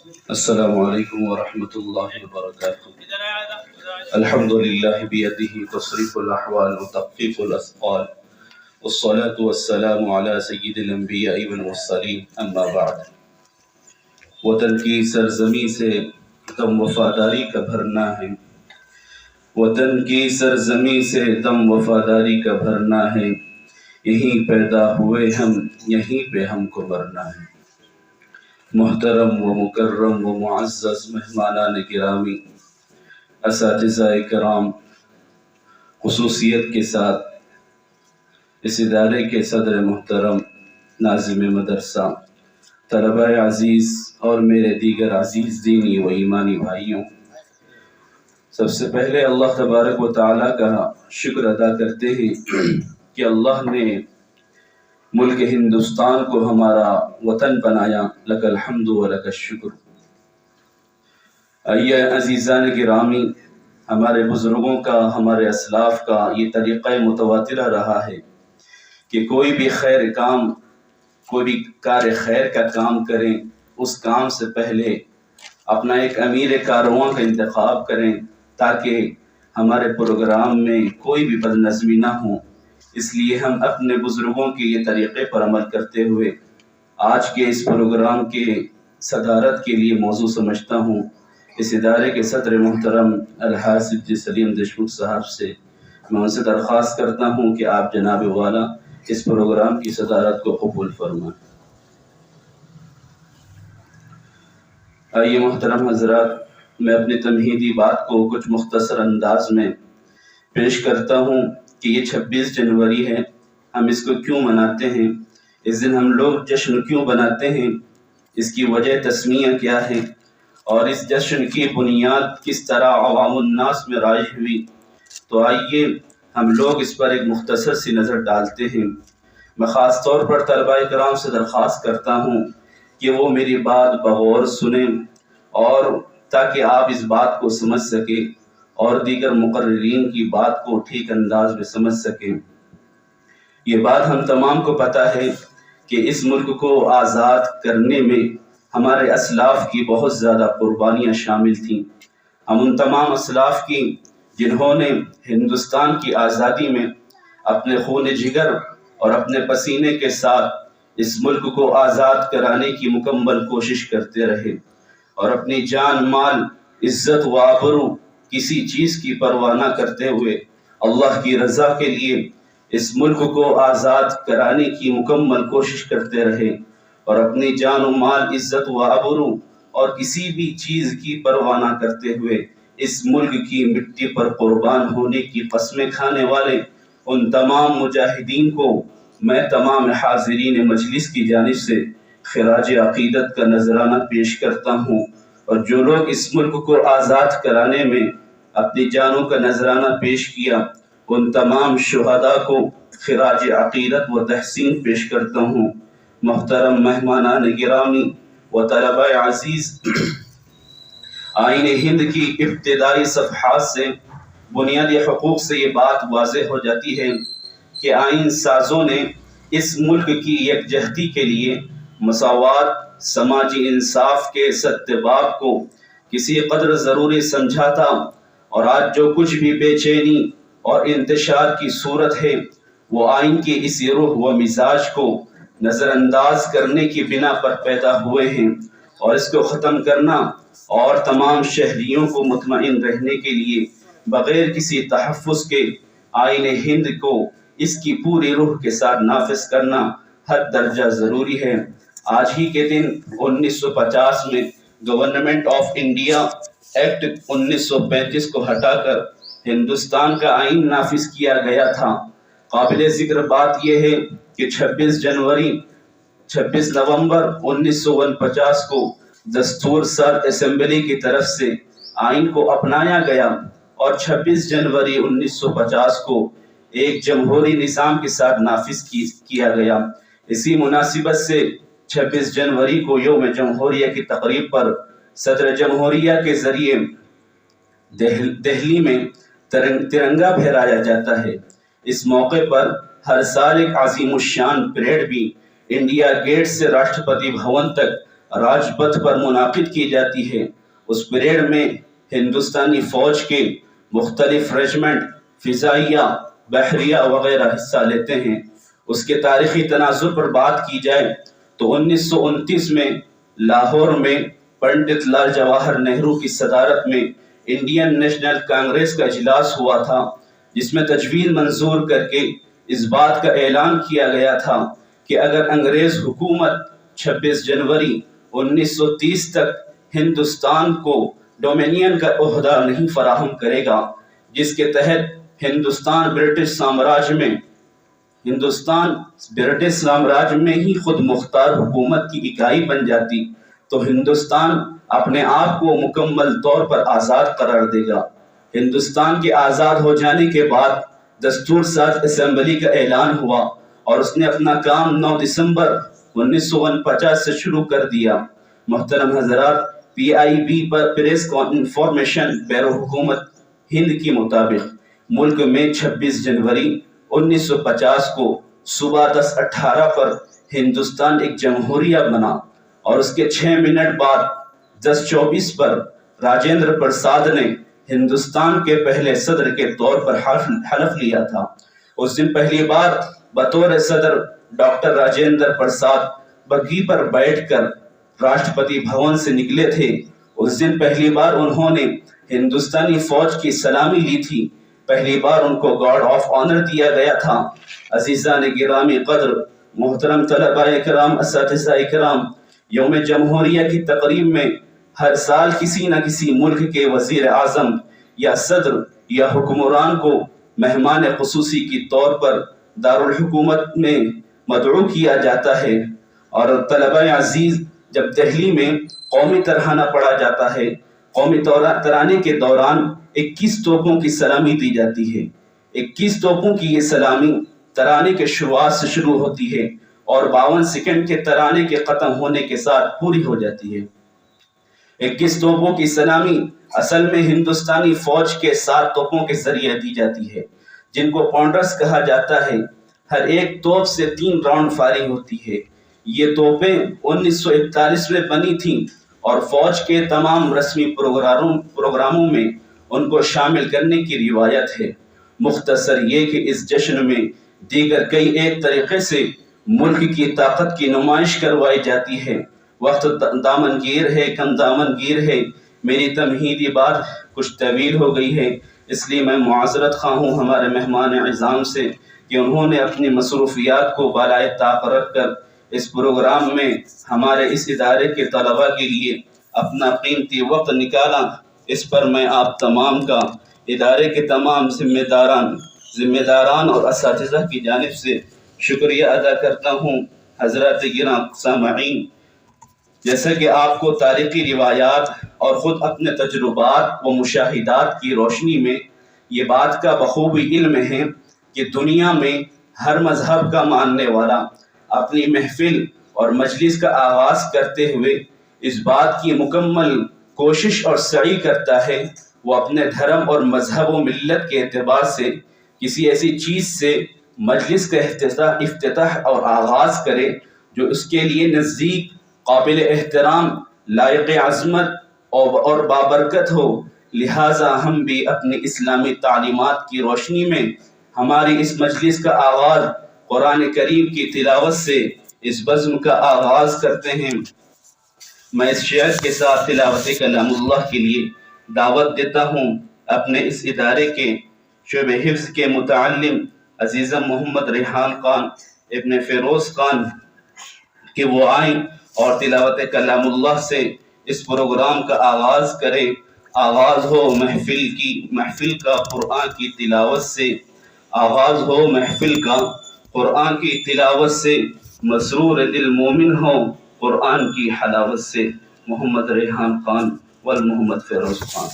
السلام علیکم ورحمۃ اللہ وبرکاتہ۔ الحمد للہ بیدہ تصریف الاحوال وتخفیف الاثقال، والصلاة والسلام علی سید الانبیاء والمرسلین، اما بعد۔ وطن کی سرزمین سے دم وفاداری کا بھرنا ہے، وطن کی سرزمین سے دم وفاداری کا بھرنا ہے، یہیں پیدا ہوئے ہم، یہیں پہ ہم کو مرنا ہے۔ محترم و مکرم و معزز مہمانان گرامی، اساتذہ کرام، خصوصیت کے ساتھ اس ادارے کے صدر محترم، ناظم مدرسہ، طلبہ عزیز اور میرے دیگر عزیز دینی و ایمانی بھائیوں، سب سے پہلے اللہ تبارک و تعالیٰ کا شکر ادا کرتے ہیں کہ اللہ نے ملک ہندوستان کو ہمارا وطن بنایا، لک الحمد و لک الشکر۔ آئیے عزیزان گرامی، ہمارے بزرگوں کا، ہمارے اسلاف کا یہ طریقہ متواترہ رہا ہے کہ کوئی بھی خیر کام، کوئی بھی کار خیر کا کام کریں، اس کام سے پہلے اپنا ایک امیر کارواں کا انتخاب کریں تاکہ ہمارے پروگرام میں کوئی بھی بدنظمی نہ ہو۔ اس لیے ہم اپنے بزرگوں کے یہ طریقے پر عمل کرتے ہوئے آج کے اس پروگرام کے صدارت کے لیے موضوع سمجھتا ہوں۔ اس ادارے کے صدر محترم الحاج سید سلیم دیشمکھ صاحب سے میں ان سے درخواست کرتا ہوں کہ آپ جناب والا اس پروگرام کی صدارت کو قبول فرمائیں۔ آئیے محترم حضرات، میں اپنی تمہیدی بات کو کچھ مختصر انداز میں پیش کرتا ہوں کہ یہ 26 جنوری ہے، ہم اس کو کیوں مناتے ہیں، اس دن ہم لوگ جشن کیوں بناتے ہیں، اس کی وجہ تسمیہ کیا ہے، اور اس جشن کی بنیاد کس طرح عوام الناس میں رائج ہوئی۔ تو آئیے ہم لوگ اس پر ایک مختصر سی نظر ڈالتے ہیں۔ میں خاص طور پر طلبہ کرام سے درخواست کرتا ہوں کہ وہ میری بات بغور سنیں، اور تاکہ آپ اس بات کو سمجھ سکیں اور دیگر مقررین کی بات کو ٹھیک انداز میں سمجھ سکیں۔ یہ بات ہم تمام کو پتہ ہے کہ اس ملک کو آزاد کرنے میں ہمارے اسلاف کی بہت زیادہ قربانیاں شامل تھیں۔ ہم ان تمام اسلاف کی جنہوں نے ہندوستان کی آزادی میں اپنے خون جگر اور اپنے پسینے کے ساتھ اس ملک کو آزاد کرانے کی مکمل کوشش کرتے رہے، اور اپنی جان، مال، عزت و آبرو کسی چیز کی پرواہ نہ کرتے ہوئے اللہ کی رضا کے لیے اس ملک کو آزاد کرانے کی مکمل کوشش کرتے رہے، اور اپنی جان و مال، عزت و آبرو اور کسی بھی چیز کی پرواہ نہ کرتے ہوئے اس ملک کی مٹی پر قربان ہونے کی قسمیں کھانے والے ان تمام مجاہدین کو میں تمام حاضرین مجلس کی جانب سے خراج عقیدت کا نذرانہ پیش کرتا ہوں، اور جو لوگ اس ملک کو آزاد کرانے میں اپنی جانوں کا نذرانہ پیش کیا، ان تمام شہداء کو خراج عقیدت و تحسین پیش کرتا ہوں۔ محترم مہمانان گرامی و طلبہ عزیز، آئین ہند کی ابتدائی صفحات سے، بنیادی حقوق سے یہ بات واضح ہو جاتی ہے کہ آئین سازوں نے اس ملک کی یکجہتی کے لیے مساوات، سماجی انصاف کے ستباب کو کسی قدر ضروری سمجھا تھا، اور آج جو کچھ بھی بے چینی اور انتشار کی صورت ہے وہ آئین کی اسی روح و مزاج کو نظر انداز کرنے کی بنا پر پیدا ہوئے ہیں، اور اس کو ختم کرنا اور تمام شہریوں کو مطمئن رہنے کے لیے بغیر کسی تحفظ کے آئین ہند کو اس کی پوری روح کے ساتھ نافذ کرنا حد درجہ ضروری ہے۔ آج ہی کے دن 1950 میں گورنمنٹ آف انڈیا ایکٹ 1935 کو ہٹا کر ہندوستان کا آئین نافذ کیا گیا تھا۔ قابل ذکر بات یہ ہے کہ 26 نومبر 1949 کو دستور ساز اسمبلی کی طرف سے آئین کو اپنایا گیا، اور 26 جنوری 1950 کو ایک جمہوری نظام کے ساتھ نافذ کیا گیا۔ اسی مناسبت سے 26 جنوری کو یوم جمہوریہ کی تقریب پر صدر جمہوریہ کے ذریعے دہلی میں ترنگا پھہرایا جاتا ہے۔ اس موقع پر ہر سال ایک عظیم الشان پریڈ بھی انڈیا گیٹ سے راشٹرپتی بھون تک راج پتھ پر منعقد کی جاتی ہے۔ اس پریڈ میں ہندوستانی فوج کے مختلف ریجمنٹ فضائیہ، بحریہ وغیرہ حصہ لیتے ہیں۔ اس کے تاریخی تناظر پر بات کی جائے تو 1929 میں لاہور میں پنڈت لال جواہر نہرو کی صدارت میں انڈین نیشنل کانگریس کا اجلاس ہوا تھا، جس میں تجویز منظور کر کے اس بات کا اعلان کیا گیا تھا کہ اگر انگریز حکومت 26 جنوری 1930 تک ہندوستان کو ڈومینین کا عہدہ نہیں فراہم کرے گا، جس کے تحت ہندوستان برٹش سامراج میں ہی خود مختار حکومت کی اکائی بن جاتی، تو ہندوستان اپنے آپ کو مکمل طور پر آزاد قرار دے گا۔ ہندوستان کے آزاد ہو جانے کے بعد دستور ساز اسمبلی کا اعلان ہوا اور اس نے اپنا کام 9 دسمبر 1949 سے شروع کر دیا۔ محترم حضرات، PIB پر پریس انفارمیشن بیرو حکومت ہند کے مطابق ملک میں 26 جنوری 1950 کو صبح 10:18 پر ہندوستان ایک جمہوریہ بنا اور اس کے 6 منٹ بعد 10:24 پر راجندر پرساد نے ہندوستان کے پہلے صدر کے طور پر حلف لیا تھا۔ اس دن پہلی بار بطور صدر ڈاکٹر راجندر پرساد بگھی پر بیٹھ کر راشٹرپتی بھون سے نکلے تھے۔ اس دن پہلی بار انہوں نے ہندوستانی فوج کی سلامی لی تھی، پہلی بار ان کو گارڈ آف آنر دیا گیا تھا۔ عزیزان گرامی قدر، محترم طلباء کرام، اساتذہ کرام، یوم جمہوریہ کی تقریب میں ہر سال کسی نہ کسی ملک کے وزیر اعظم یا صدر یا حکمران کو مہمان خصوصی کی طور پر دارالحکومت میں مدعو کیا جاتا ہے، اور طلباء عزیز، جب دہلی میں قومی ترانہ پڑھا جاتا ہے، قومی ترانے کے دوران 21 توپوں کی سلامی دی جاتی ہے۔ 21 توپوں کی یہ سلامی ترانے کے شروعات سے شروع ہوتی ہے اور 52 سیکنڈ کے ترانے کے ختم ہونے کے ساتھ پوری ہو جاتی ہے۔ 21 توپوں کی سلامی اصل میں ہندوستانی فوج کے 7 توپوں کے ذریعے دی جاتی ہے، جن کو پاؤنڈرز کہا جاتا ہے۔ ہر ایک توپ سے 3 راؤنڈ فائرنگ ہوتی ہے۔ یہ توپیں 1941 میں بنی تھیں اور فوج کے تمام رسمی پروگراموں میں ان کو شامل کرنے کی روایت ہے۔ مختصر یہ کہ اس جشن میں دیگر کئی ایک طریقے سے ملک کی طاقت کی نمائش کروائی جاتی ہے۔ وقت دامنگیر ہے، کم دامنگیر ہے، میری تمہیدی بات کچھ طویل ہو گئی ہے، اس لیے میں معذرت خواہ ہوں ہمارے مہمان اعظام سے کہ انہوں نے اپنی مصروفیات کو بالائے طاق رکھ کر اس پروگرام میں ہمارے اس ادارے کے طلباء کے لیے اپنا قیمتی وقت نکالا۔ اس پر میں آپ تمام کا، ادارے کے تمام ذمہ داران اور اساتذہ کی جانب سے شکریہ ادا کرتا ہوں۔ حضرات گرام سامعین، جیسا کہ آپ کو تاریخی روایات اور خود اپنے تجربات و مشاہدات کی روشنی میں یہ بات کا بخوبی علم ہے کہ دنیا میں ہر مذہب کا ماننے والا اپنی محفل اور مجلس کا آغاز کرتے ہوئے اس بات کی مکمل کوشش اور سعی کرتا ہے وہ اپنے دھرم اور مذہب و ملت کے اعتبار سے کسی ایسی چیز سے مجلس کا افتتاح اور آغاز کرے جو اس کے لیے نزدیک، قابل احترام، لائق عظمت اور بابرکت ہو۔ لہٰذا ہم بھی اپنی اسلامی تعلیمات کی روشنی میں ہماری اس مجلس کا آغاز قرآن کریم کی تلاوت سے اس بزم کا آغاز کرتے ہیں۔ میں اس شعر کے ساتھ تلاوت کلام اللہ کے لیے دعوت دیتا ہوں اپنے اس ادارے کے شعبہ حفظ کے متعلم عزیزم محمد ریحان خان ابن فیروز خان کہ وہ آئیں اور تلاوت کلام اللہ سے اس پروگرام کا آغاز کریں۔ آغاز ہو محفل کا قرآن کی تلاوت سے، آغاز ہو محفل کا قرآن کی تلاوت سے، مسرور دل مومن ہو قرآن کی حلاوت سے۔ محمد ریحان خان والمحمد فیروز خان۔